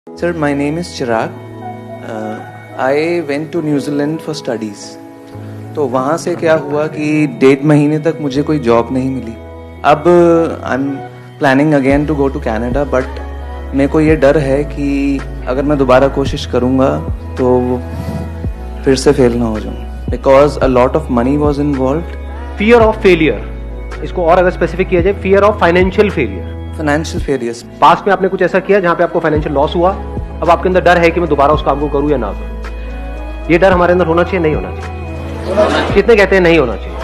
Sir, my name is Chirag. I went to New Zealand for studies. तो वहाँ से क्या हुआ कि 1.5 महीने तक मुझे कोई जॉब नहीं मिली. अब I am planning again to go to Canada, but मेरे को ये डर है कि अगर मैं दोबारा कोशिश करूँगा तो फिर से फेल ना हो जाऊँ, because a lot of money was involve. Fear of failure, इसको और अगर स्पेसिफिक किया जाए, fear of financial failure. Financial failures. Past में आपने कुछ ऐसा किया जहां पे आपको फाइनेंशियल लॉस हुआ, अब आपके अंदर डर है कि मैं दोबारा उस काम को करूं या ना करूं. ये डर हमारे अंदर होना चाहिए, नहीं होना चाहिए? कितने कहते हैं नहीं होना चाहिए?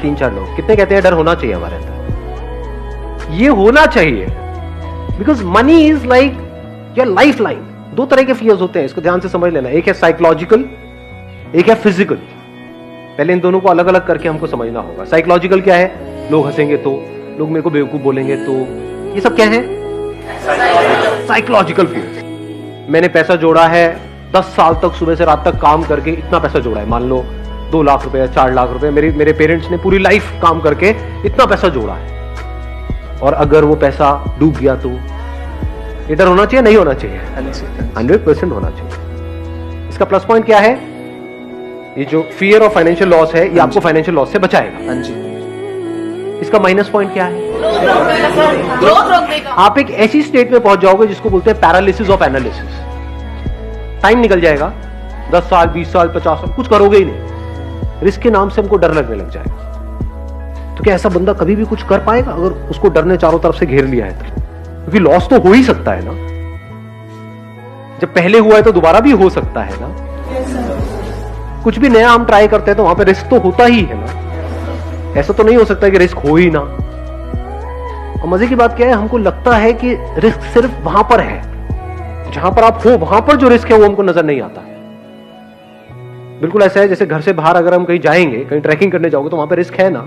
3-4 लोग. कितने कहते हैं डर होना चाहिए हमारे अंदर? ये होना चाहिए, because money is like your life line. 2 तरह के फियर्स होते हैं, इसको ध्यान से समझ लेना. एक है साइकोलॉजिकल, एक है फिजिकल. पहले इन दोनों को अलग अलग करके हमको समझना होगा. साइकोलॉजिकल क्या है? लोग हंसेंगे तो, लोग मेरे को बेवकूफ बोलेंगे तो, ये सब क्या है? Psychological fear. मैंने पैसा जोड़ा है, 10 साल तक सुबह से रात तक काम करके इतना पैसा जोड़ा है, मान लो 2 लाख रुपए या 4 लाख रुपए. मेरे पेरेंट्स ने पूरी लाइफ काम करके इतना पैसा जोड़ा है, और अगर वो पैसा डूब गया तो ये डर होना चाहिए, नहीं होना चाहिए? 100% होना चाहिए. इसका प्लस पॉइंट क्या है? ये जो फियर ऑफ फाइनेंशियल लॉस है, ये आपको फाइनेंशियल लॉस से बचाएगा. हाँ जी. इसका माइनस पॉइंट क्या है? आप एक ऐसी स्टेट में पहुंच जाओगे जिसको बोलते हैं पैरालिसिस ऑफ एनालिसिस. टाइम निकल जाएगा, 10 साल 20 साल 50 साल, कुछ करोगे ही नहीं. रिस्क के नाम से हमको डर लगने लग जाएगा. तो क्या ऐसा बंदा कभी भी कुछ कर पाएगा अगर उसको डर ने चारों तरफ से घेर लिया है तो? क्योंकि लॉस तो हो ही सकता है ना. जब पहले हुआ है तो दोबारा भी हो सकता है ना. कुछ भी नया हम ट्राई करते हैं तो वहां पे रिस्क तो होता ही है ना. ऐसा तो नहीं हो सकता कि रिस्क हो ही ना. और मजे की बात क्या है, हमको लगता है कि रिस्क सिर्फ वहां पर है, जहां पर आप हो वहां पर जो रिस्क है वो हमको नजर नहीं आता है. बिल्कुल ऐसा है जैसे घर से बाहर अगर हम कहीं जाएंगे, कहीं ट्रैकिंग करने जाओगे तो वहां पे रिस्क है ना.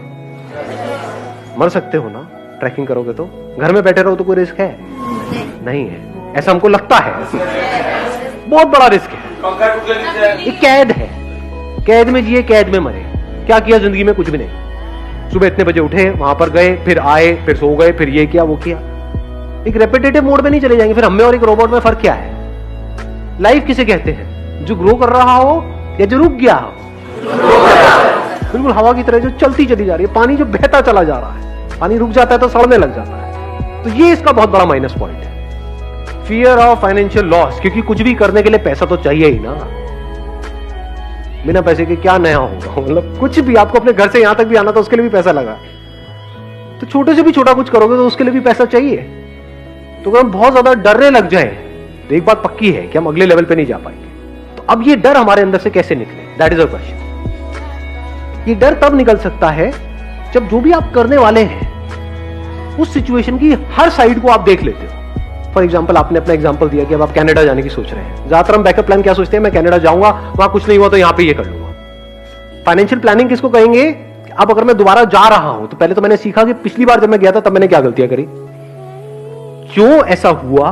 मर सकते हो ना ट्रैकिंग करोगे तो. घर में बैठे रहो तो कोई रिस्क है? नहीं है. ऐसा हमको लगता है. बहुत बड़ा रिस्क है. ये कैद है. कैद में जिए, कैद में मरे. क्या किया जिंदगी में? कुछ भी नहीं. सुबह इतने बजे उठे, वहां पर गए, फिर आए, फिर सो गए, फिर ये किया वो किया. एक रेपिटेटिव मोड में नहीं चले जाएंगे. फिर हमें और एक रोबोट में फर्क क्या है? लाइफ किसे कहते हैं? जो ग्रो कर रहा हो या जो रुक गया हो? बिल्कुल हवा की तरह जो चलती चली जा रही है, पानी जो बहता चला जा रहा है. पानी रुक जाता है तो सड़ने लग जाता है. तो ये इसका बहुत बड़ा माइनस पॉइंट है, फियर ऑफ फाइनेंशियल लॉस. क्योंकि कुछ भी करने के लिए पैसा तो चाहिए ही ना. बिना पैसे के क्या नया होगा? मतलब कुछ भी, आपको अपने घर से यहां तक भी आना तो उसके लिए भी पैसा लगा. तो छोटे से भी छोटा कुछ करोगे तो उसके लिए भी पैसा चाहिए. तो अगर हम बहुत ज्यादा डरने लग जाए तो एक बात पक्की है कि हम अगले लेवल पे नहीं जा पाएंगे. तो अब ये डर हमारे अंदर से कैसे निकले? That is a question. ये डर तब निकल सकता है जब जो भी आप करने वाले हैं उस सिचुएशन की हर साइड को आप देख लेते हो. फॉर एग्जाम्पल, आपने अपना एग्जाम्पल दिया कि अब आप कनाडा जाने की सोच रहे हैं. ज्यादातर हम बैकअप प्लान क्या सोचते हैं? मैं कनाडा जाऊंगा, वहां कुछ नहीं हुआ तो यहां पे ये कर लूंगा. फाइनेंशियल प्लानिंग किसको कहेंगे? अब अगर मैं दोबारा जा रहा हूं तो पहले तो मैंने सीखा कि पिछली बार जब मैं गया था तब मैंने क्या गलतियां करी, क्यों ऐसा हुआ.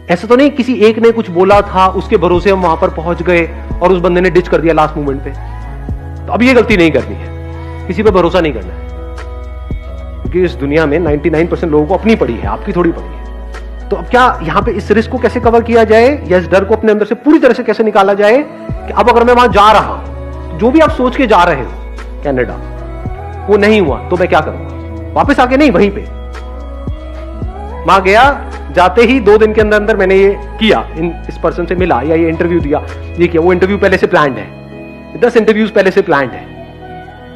ऐसा तो नहीं किसी एक ने कुछ बोला था, उसके भरोसे हम वहां पर पहुंच गए और उस बंदे ने डिच कर दिया लास्ट मोमेंट पे. तो अब ये गलती नहीं करनी है, किसी पे भरोसा नहीं करना है. क्योंकि इस दुनिया में 99% लोगों को अपनी पड़ी है, आपकी थोड़ी पड़ी है. तो अब क्या यहां पे इस रिस्क को कैसे कवर किया जाए, या इस डर को अपने अंदर से पूरी तरह से कैसे निकाला जाए कि अब अगर मैं वहां जा रहा हूं, जो भी आप सोच के जा रहे हो कनाडा, वो नहीं हुआ तो मैं क्या करूंगा? वापस आके नहीं, वहीं पे वहां गया, जाते ही 2 दिन के अंदर अंदर मैंने ये किया, इस पर्सन से मिला या ये इंटरव्यू दिया, ये किया. वो इंटरव्यू पहले से प्लान्ड है, 10 इंटरव्यूज पहले से प्लान्ड है.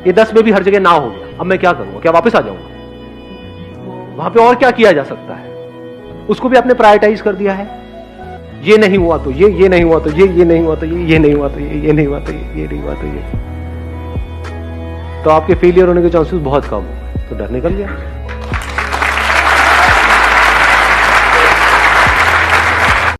ये 10 में भी हर जगह ना हो गया. अब मैं क्या करूंगा? क्या वापस आ जाऊंगा? वहां पे और क्या किया जा सकता है? उसको भी आपने प्रायोरिटाइज कर दिया है. ये नहीं हुआ तो ये नहीं हुआ तो ये नहीं हुआ तो ये नहीं हुआ तो ये नहीं हुआ तो ये नहीं हुआ तो ये. तो आपके फेलियर होने के चांसेस बहुत कम हो. तो डर निकल गया.